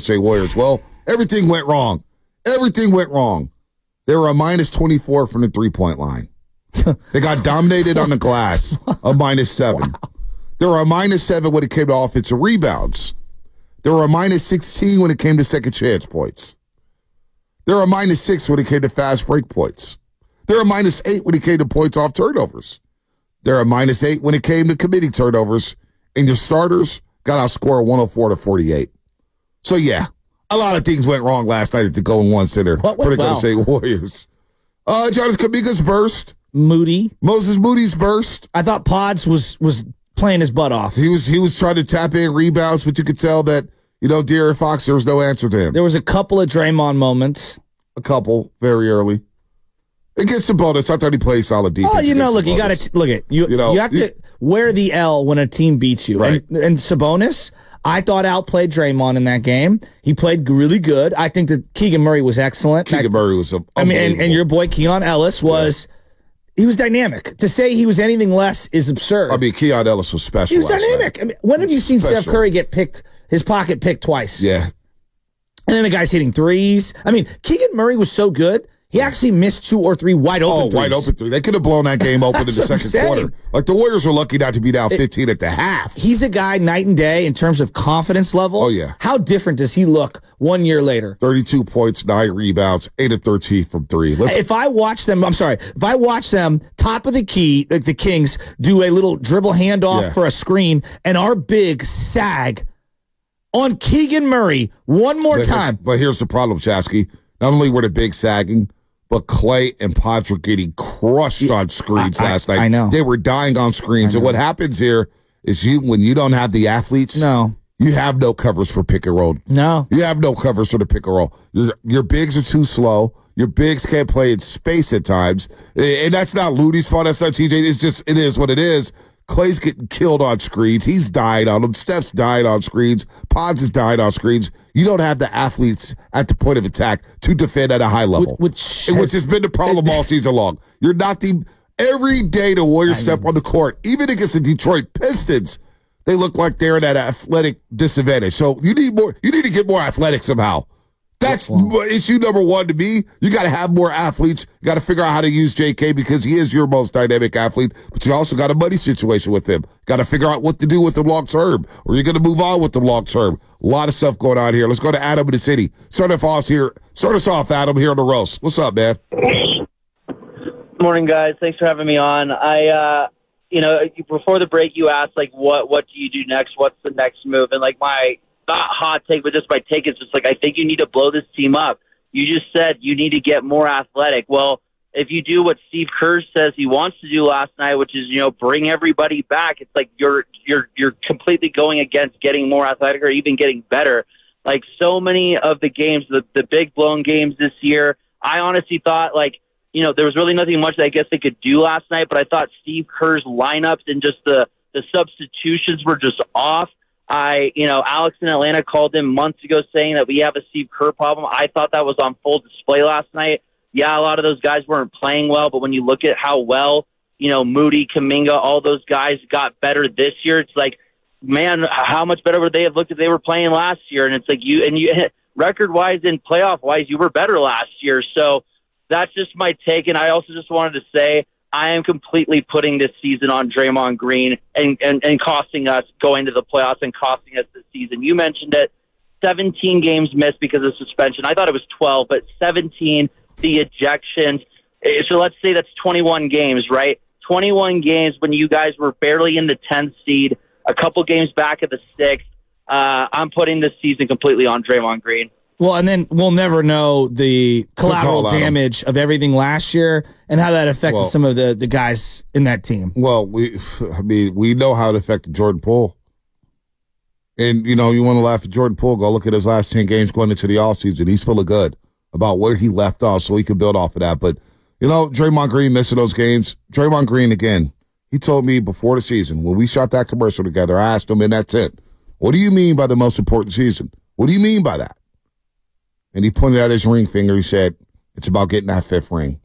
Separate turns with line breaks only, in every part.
State Warriors. Well, everything went wrong. Everything went wrong. They were a minus 24 from the three-point line. They got dominated on the glass, a minus 7. Wow. They were a minus 7 when it came to offensive rebounds. They were a minus 16 when it came to second chance points. They were a minus 6 when it came to fast break points. They're a minus 8 when it came to points off turnovers. They're a minus 8 when it came to committing turnovers. And your starters got outscored 104-48. So, yeah, a lot of things went wrong last night at the Golden One Center for the Golden State Warriors. Jonathan Kuminga's burst. Moses Moody's burst.
I thought Pods was playing his butt off.
He was trying to tap in rebounds, but you could tell that, De'Aaron Fox, there was no answer to him.
There was a couple of Draymond moments.
A couple, very early. Against Sabonis, I thought he played solid defense.
Oh, look, you got to look at you. You have to wear the L when a team beats you.
Right.
And Sabonis, I thought outplayed Draymond in that game. He played really good. I think that Keegan Murray was excellent.
Keegan Murray was
and your boy Keon Ellis was. Yeah. He was dynamic. To say he was anything less is absurd.
I mean, Keon Ellis was special.
He was dynamic. I mean, when have you seen Steph Curry get his pocket picked twice?
Yeah.
And then the guy's hitting threes. I mean, Keegan Murray was so good. He actually missed 2 or 3 wide open threes.
Wide open three. They could have blown that game open in the second quarter. Like, the Warriors were lucky not to be down 15 at the half.
He's a guy night and day in terms of confidence level.
Oh, yeah.
How different does he look 1 year later?
32 points, 9 rebounds, 8 of 13 from 3.
If I watch them, top of the key, like the Kings, do a little dribble handoff for a screen, and our big sag on Keegan Murray one more time.
But here's the problem, Shasky. Not only were the big sagging, but Clay and Pods were getting crushed on screens last night.
I know.
They were dying on screens. And what happens here is when you don't have the athletes, you have no covers for pick and roll.
No.
You have no covers for the pick and roll. Your bigs are too slow. Your bigs can't play in space at times. And that's not Looney's fault. That's not TJ. It is what it is. Clay's getting killed on screens. He's died on them. Steph's died on screens. Pods has died on screens. You don't have the athletes at the point of attack to defend at a high level, which has been the problem all season long. You're not every day the Warriors step on the court, even against the Detroit Pistons, they look like they're at an athletic disadvantage. So you need more. You need to get more athletic somehow. That's issue number 1 to me. You got to have more athletes. You got to figure out how to use JK because he is your most dynamic athlete, but you also got a money situation with him. Got to figure out what to do with him long term, or you're going to move on with them long term. A lot of stuff going on here. Let's go to Adam in the city. Start us off, Adam, here on the roast. What's up, man?
Morning, guys. Thanks for having me on. Before the break, you asked, what do you do next? What's the next move? And, my not hot take, but just my take is just I think you need to blow this team up. You just said you need to get more athletic. Well, if you do what Steve Kerr says he wants to do last night, which is, bring everybody back, it's like you're completely going against getting more athletic or even getting better. Like so many of the games, the big blown games this year, I honestly thought there was really nothing much that I guess they could do last night, but I thought Steve Kerr's lineups and just the substitutions were just off. Alex in Atlanta called him months ago saying that we have a Steve Kerr problem. I thought that was on full display last night. Yeah, a lot of those guys weren't playing well, but when you look at how well, Moody, Kuminga, all those guys got better this year, it's like, man, how much better would they have looked if they were playing last year? And it's like you record-wise and playoff-wise, you were better last year. So that's just my take. And I also just wanted to say, I am completely putting this season on Draymond Green and costing us going to the playoffs and costing us this season. You mentioned it, 17 games missed because of suspension. I thought it was 12, but 17, the ejections. So let's say that's 21 games, right? 21 games when you guys were barely in the 10th seed, a couple games back at the 6th. I'm putting this season completely on Draymond Green.
Well, and then we'll never know the collateral damage of everything last year and how that affected some of the guys in that team.
Well, we know how it affected Jordan Poole. And, you want to laugh at Jordan Poole, go look at his last 10 games going into the offseason. He's feeling good about where he left off so he can build off of that. But, Draymond Green missing those games. Draymond Green, again, he told me before the season, when we shot that commercial together, I asked him in that tent, what do you mean by the most important season? What do you mean by that? And he pointed out his ring finger. He said, it's about getting that 5th ring.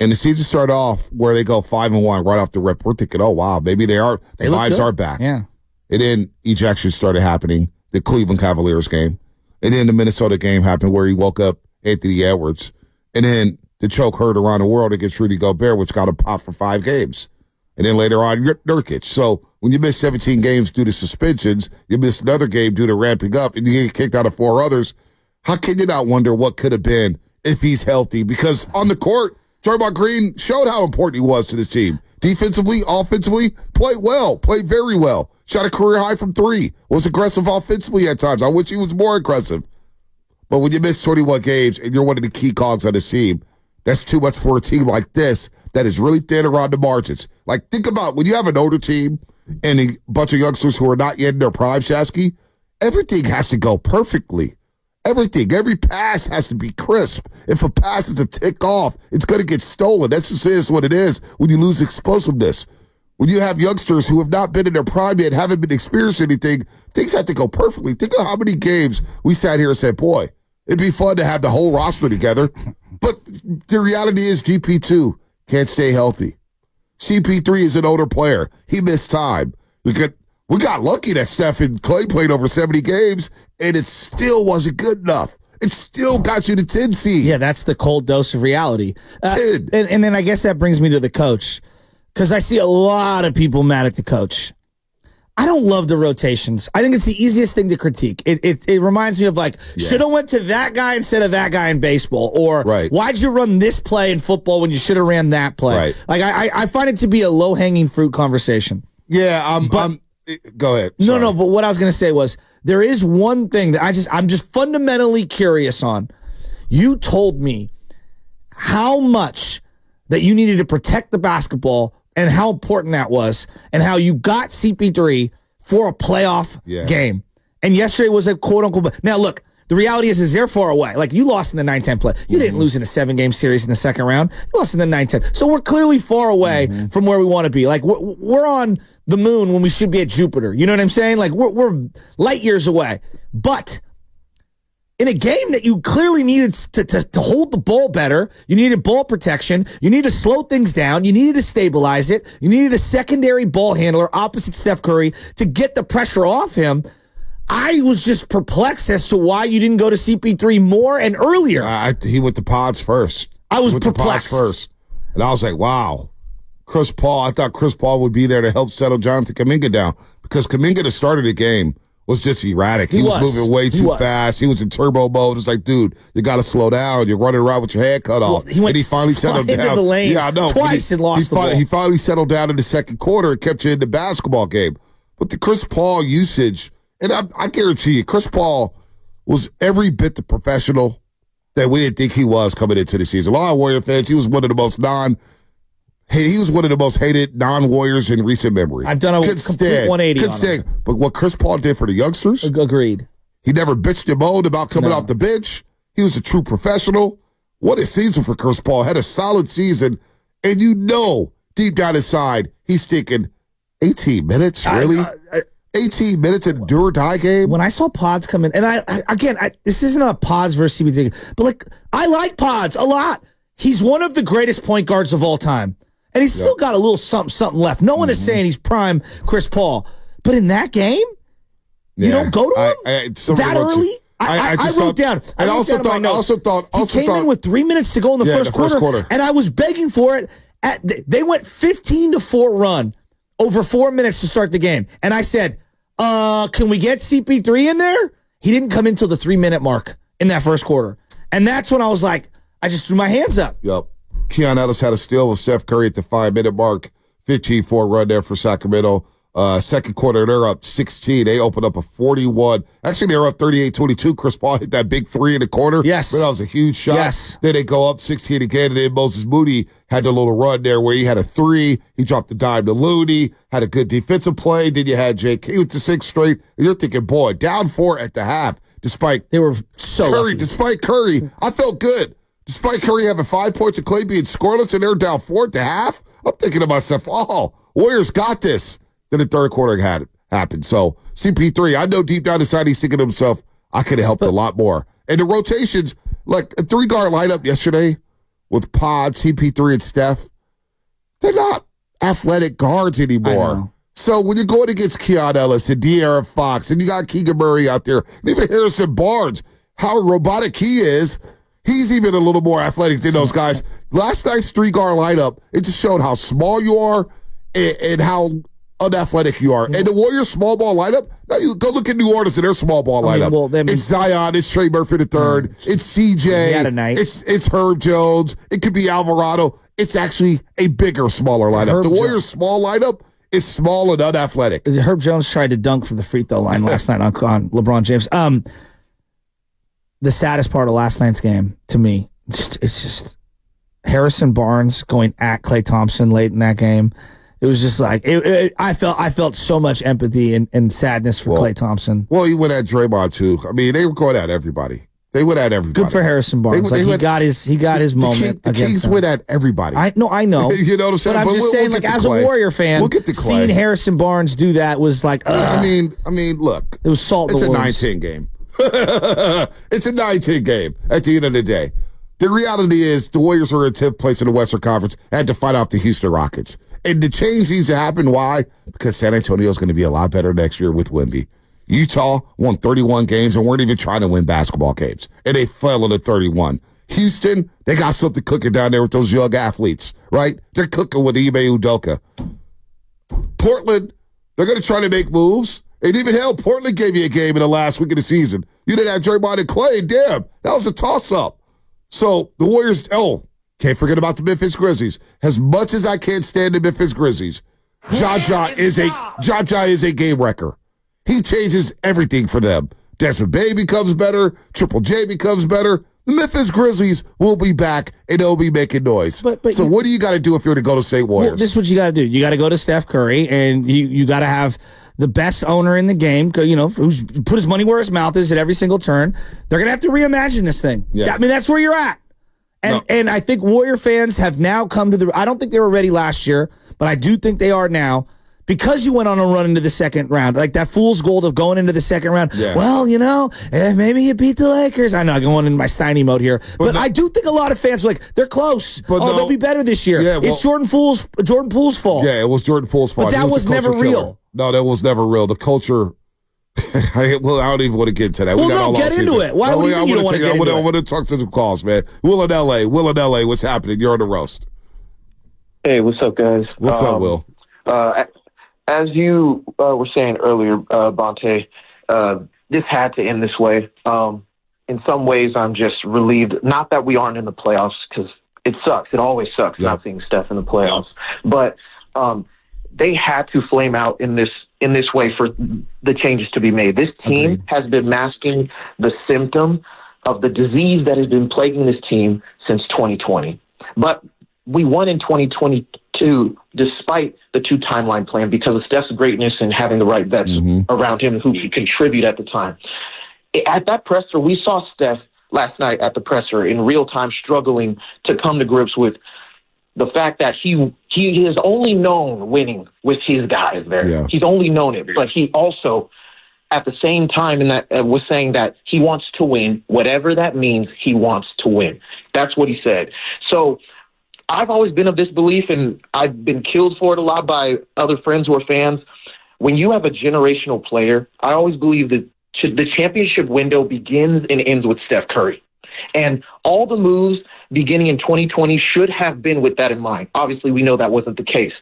And the season started off where they go 5-1 right off the rip. We're thinking, oh, wow, maybe the vibes are back.
Yeah.
And then ejections started happening. the Cleveland Cavaliers game. And then the Minnesota game happened where he woke up Anthony Edwards. And then the choke heard around the world against Rudy Gobert, which got him popped for 5 games. And then later on, Nurkic. So when you miss 17 games due to suspensions, you miss another game due to ramping up, and you get kicked out of 4 others, how can you not wonder what could have been if he's healthy? Because on the court, Draymond Green showed how important he was to this team. Defensively, offensively, played well, played very well. Shot a career high from 3. Was aggressive offensively at times. I wish he was more aggressive. But when you miss 21 games and you're one of the key cogs on this team, that's too much for a team like this that is really thin around the margins. Like, think about when you have an older team and a bunch of youngsters who are not yet in their prime, Shasky, everything has to go perfectly. Everything. Every pass has to be crisp. If a pass is a tick off, it's going to get stolen. That's just is what it is when you lose explosiveness. When you have youngsters who have not been in their prime yet, haven't been experiencing anything, things have to go perfectly. Think of how many games we sat here and said, boy, it'd be fun to have the whole roster together. But the reality is GP2 can't stay healthy. CP3 is an older player. He missed time. We got lucky that Steph and Clay played over 70 games, and it still wasn't good enough. It still got you to 10 seed.
Yeah, that's the cold dose of reality.
10.
And then I guess that brings me to the coach, because I see a lot of people mad at the coach. I don't love the rotations. I think it's the easiest thing to critique. It reminds me of should have went to that guy instead of that guy in baseball, or why'd you run this play in football when you should have ran that play? Right. I find it to be a low hanging fruit conversation.
Yeah, go ahead.
Sorry. No. But what I was going to say was there is one thing that I'm just fundamentally curious on. You told me how much that you needed to protect the basketball and how important that was, and how you got CP3 for a playoff game. And yesterday was a quote-unquote... Now, look, the reality is they're far away. Like, you lost in the 9-10 play. You didn't lose in a 7-game series in the second round. You lost in the 9-10. So we're clearly far away from where we want to be. Like, we're on the moon when we should be at Jupiter. You know what I'm saying? Like, we're light years away. But in a game that you clearly needed to hold the ball better, you needed ball protection, you needed to slow things down, you needed to stabilize it, you needed a secondary ball handler opposite Steph Curry to get the pressure off him. I was just perplexed as to why you didn't go to CP3 more and earlier.
He went to pods first.
I was perplexed.
And I was like, wow. Chris Paul, I thought Chris Paul would be there to help settle Jonathan Kuminga down, because Kuminga, the start of the game, was just erratic. He was moving way too fast. He was in turbo mode. It's like, dude, you got to slow down. You're running around with your head cut off.
Well, he finally settled down. Into the lane twice and lost the ball.
He finally settled down in the second quarter and kept you in the basketball game. But the Chris Paul usage, and I guarantee you, Chris Paul was every bit the professional that we didn't think he was coming into the season. A lot of Warrior fans, he was one of the most hated non-Warriors in recent memory.
I've done a complete 180 on him.
But what Chris Paul did for the youngsters?
Agreed.
He never bitched and moaned about coming off the bench. He was a true professional. What a season for Chris Paul. Had a solid season. And you know, deep down inside, he's thinking, 18 minutes? Really? 18 minutes in a do-or-die game?
When I saw Pods come in, and this isn't a Pods versus CP3, but I like Pods a lot. He's one of the greatest point guards of all time. And he's still got a little something left. No one is saying he's prime Chris Paul. But in that game, you don't go to him that early? I wrote down. I also thought he came in with 3 minutes to go in the first quarter, and I was begging for it. They went 15-4 run over 4 minutes to start the game. And I said, can we get CP3 in there? He didn't come in till the 3-minute mark in that first quarter. And that's when I was like, I just threw my hands up.
Yep. Keon Ellis had a steal with Steph Curry at the 5-minute mark. 15-4 run there for Sacramento. Second quarter, they're up 16. They opened up a 41. Actually, they were up 38-22. Chris Paul hit that big 3 in the corner.
Yes.
But that was a huge shot.
Yes.
Then they go up 16 again, and then Moses Moody had the little run there where he had a 3. He dropped the dime to Looney, had a good defensive play. Then you had J.K. with the 6 straight. And you're thinking, boy, down 4 at the half. Despite
they were so
Curry,
lucky.
Despite Curry, I felt good. Despite Curry having 5 points and Clay being scoreless and they're down 4 at the half, I'm thinking to myself, Warriors got this. Then the third quarter had happened. So CP3, I know deep down inside he's thinking to himself, I could have helped a lot more. And the rotations, like a 3-guard lineup yesterday with Pod, CP3, and Steph, they're not athletic guards anymore. So when you're going against Keon Ellis and De'Aaron Fox, and you got Keegan Murray out there, and even Harrison Barnes, how robotic he is, he's even a little more athletic than those guys. Last night's three-guard lineup, it just showed how small you are and how unathletic you are. And the Warriors' small ball lineup, now you go look at New Orleans and their small ball lineup. It's Zion, it's Trey Murphy III, it's CJ, it's Herb Jones, it could be Alvarado. It's actually a bigger, smaller lineup. The Warriors' small lineup is small and unathletic.
Herb Jones tried to dunk from the free throw line last night on LeBron James. The saddest part of last night's game to me, it's just Harrison Barnes going at Klay Thompson late in that game. It was just like I felt so much empathy and sadness for Klay Thompson.
Well, he went at Draymond too. I mean, they were going at everybody. They went at everybody.
Good for Harrison Barnes. He got his moment.
The Kings went at everybody.
I know.
You know what I'm saying?
But I'm just saying, like, as a Warrior fan,
we'll get to Klay.
Seeing Harrison Barnes do that was like,
I mean, look,
it was salt.
It's a 9-10 game. It's a 9-10 game at the end of the day. The reality is the Warriors were in 10th place in the Western Conference, had to fight off the Houston Rockets. And the change needs to happen. Why? Because San Antonio is going to be a lot better next year with Wemby. Utah won 31 games and weren't even trying to win basketball games. And they fell into 31. Houston, they got something cooking down there with those young athletes, right? They're cooking with Ime Udoka. Portland, they're going to try to make moves. And even hell, Portland gave you a game in the last week of the season. You didn't have Draymond and Klay. Damn, that was a toss-up. So the Warriors, can't forget about the Memphis Grizzlies. As much as I can't stand the Memphis Grizzlies, Ja is a game wrecker. He changes everything for them. Desmond Bane becomes better. Triple J becomes better. The Memphis Grizzlies will be back, and they'll be making noise. So what do you got to do if you're to go to St. Warriors?
Well, this is what you got to do. You got to go to Steph Curry, and you got to have the best owner in the game, who's put his money where his mouth is at every single turn. They're going to have to reimagine this thing. Yeah. I mean, that's where you're at. And I think Warrior fans have now come to I don't think they were ready last year, but I do think they are now. Because you went on a run into the second round, like that fool's gold of going into the second round. Yeah. Well, maybe you beat the Lakers. I know I'm going in my Steiny mode here, but I do think a lot of fans are like, they're close. They'll be better this year. Yeah, it's Jordan Poole's fault.
Yeah, it was Jordan Poole's fault.
But that was never real.
No, that was never real. The culture. I don't even want to get into that.
Well, get into it. Why would you think you don't want to get into it?
I want to talk to some calls, man. Will in L.A., what's happening? You're on the roast.
Hey, what's up, guys?
What's up, Will?
As you were saying earlier, Bonte, this had to end this way. In some ways, I'm just relieved. Not that we aren't in the playoffs, because it sucks. It always sucks not seeing Steph in the playoffs. But they had to flame out in this way for the changes to be made. This team has been masking the symptom of the disease that has been plaguing this team since 2020. But we won in 2022 despite the two timeline plan because of Steph's greatness and having the right vets around him who could contribute at the time. At that presser, we saw Steph last night at the presser in real time struggling to come to grips with the fact that he has only known winning with his guys there. Yeah. He's only known it, but he also at the same time in that was saying that he wants to win, whatever that means, he wants to win. That's what he said. So I've always been of this belief, and I've been killed for it a lot by other friends who are fans. When you have a generational player, I always believe that the championship window begins and ends with Steph Curry. And all the moves beginning in 2020 should have been with that in mind. Obviously, we know that wasn't the case.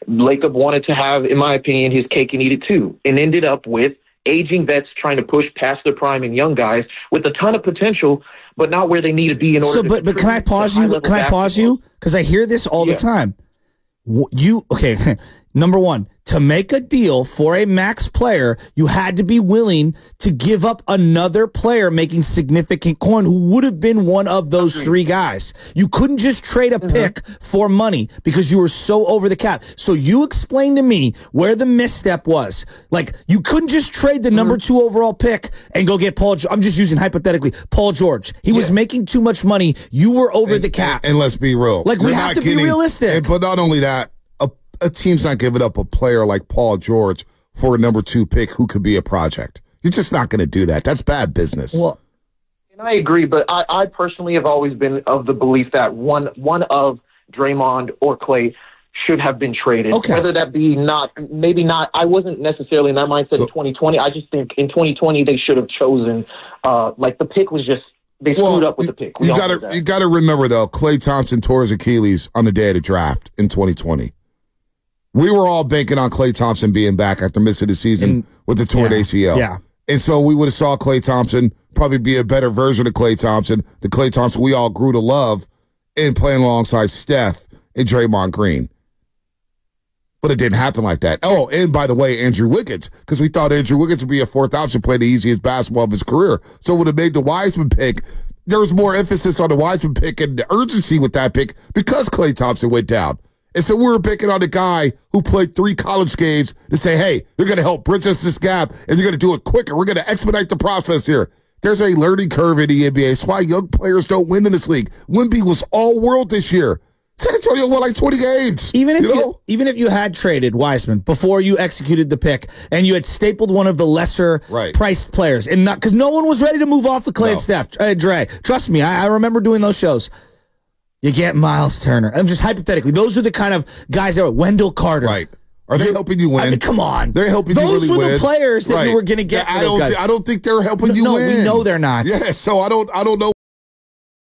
Lacob wanted to have, in my opinion, his cake and eat it too, and ended up with aging vets trying to push past their prime and young guys with a ton of potential, but not where they need to be in order.
So, but can I pause you? Can I pause you? Because I hear this all the time. Number one, to make a deal for a max player, you had to be willing to give up another player making significant coin who would have been one of those three guys. You couldn't just trade a pick for money because you were so over the cap. So you explain to me where the misstep was. Like, you couldn't just trade the number 2 overall pick and go get Paul. I'm just using hypothetically Paul George. He was making too much money. You were over the cap.
And let's be real.
Like, we have to be realistic.
But not only that, a team's not giving up a player like Paul George for a number 2 pick who could be a project. You're just not going to do that. That's bad business.
Well, and I agree, but I personally have always been of the belief that one of Draymond or Klay should have been traded.
Okay.
Whether that be maybe not. I wasn't necessarily in that mindset in 2020. I just think in 2020 they should have chosen. Like the pick was just they screwed up with the pick.
You got to remember though, Klay Thompson tore his Achilles on the day of the draft in 2020. We were all banking on Klay Thompson being back after missing the season with the torn ACL.
Yeah.
And so we would have saw Klay Thompson probably be a better version of Klay Thompson, the Klay Thompson we all grew to love, and playing alongside Steph and Draymond Green. But it didn't happen like that. Oh, and by the way, Andrew Wiggins, because we thought Andrew Wiggins would be a fourth option, play the easiest basketball of his career. So it would have made the Wiseman pick. There was more emphasis on the Wiseman pick and the urgency with that pick because Klay Thompson went down. And so we were picking on the guy who played 3 college games to say, hey, you're going to help bridge us this gap, and you're going to do it quicker. We're going to expedite the process here. There's a learning curve in the NBA. It's why young players don't win in this league. Wemby was all-world this year. San Antonio won like 20 games.
Even if you had traded Wiseman before you executed the pick and you had stapled one of the lesser priced players, and not because no one was ready to move off the Klay and Steph, Dre, trust me, I remember doing those shows. You get Miles Turner. I'm just hypothetically. Those are the kind of guys that are Wendell Carter.
Right. Are they helping you win?
I mean, come on.
They're helping you really win.
Those were the players that you were going to get.
I don't think they're helping you win.
No, we know they're not.
Yeah, so I don't know